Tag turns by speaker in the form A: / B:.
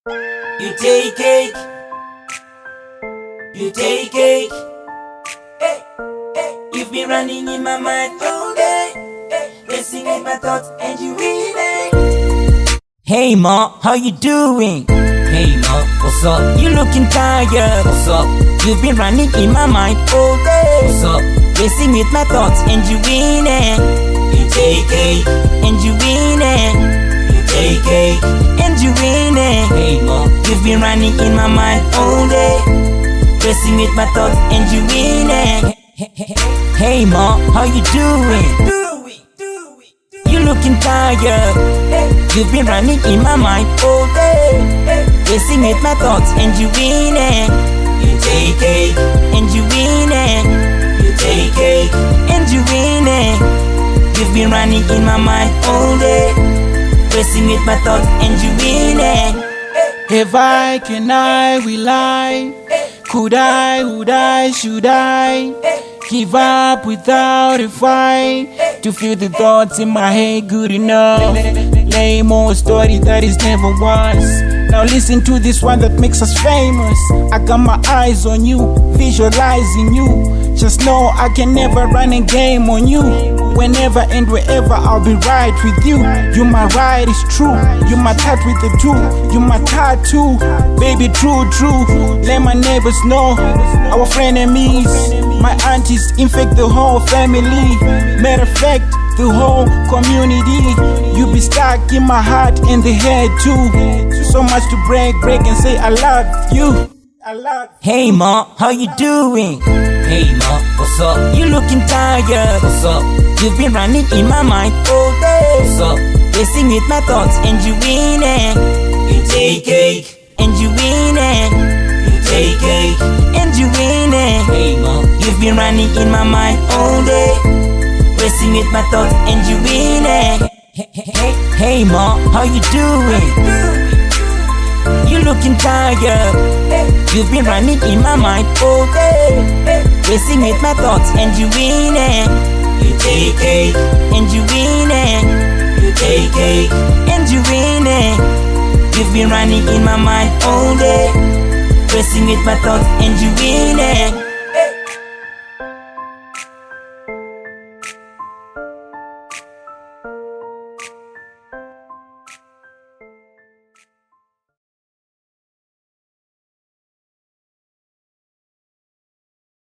A: You take cake, you take cake. Hey, hey, you've been running in my mind all day. Hey, racing in my thoughts and you really. Hey ma, how you doing? Hey ma, what's up? You looking tired. What's up? You've been running in my mind all day. What's up? Racing with my thoughts and you winning. You take cake and you winning. You take cake and you winning. Hey ma, you've been running in my mind all day. Racing with my thoughts and you winning. Hey ma, how you doing? You looking tired. You've been running in my mind all day. Racing with my thoughts and you winning. You take cake and you winning. You take cake and you winning. You've been running in my mind all day. Racing with my thoughts and you winning.
B: If I, can I, will I? Could I, would I, should I? Give up without a fight? To feel the thoughts in my head good enough. Lame old story that is never was. Now listen to this one that makes us famous. I got my eyes on you, visualizing you. Just know I can never run a game on you. Whenever and wherever I'll be right with you. You my ride is true. You my tat with the two. You my tattoo. Baby true, true. Let my neighbors know. Our frenemies. My aunties infect the whole family. Matter of fact, the whole community. You be stuck in my heart and the head too. So much to break and say I love you.
A: Hey ma, how you doing? Hey ma, what's up? You looking tired. What's up? You've been running in my mind all day. What's up? Racing with my thoughts and you winning. You take cake and you winning. You take cake and you winning. Hey ma, you've been running in my mind all day. Racing with my thoughts and you winning. Hey ma, how you doing? You looking tired. You've been running in my mind all day. Racing with my thoughts and you winning. You take cake and you winning. You take cake and you winning. You've been running in my mind all day. Racing with my thoughts and you winning.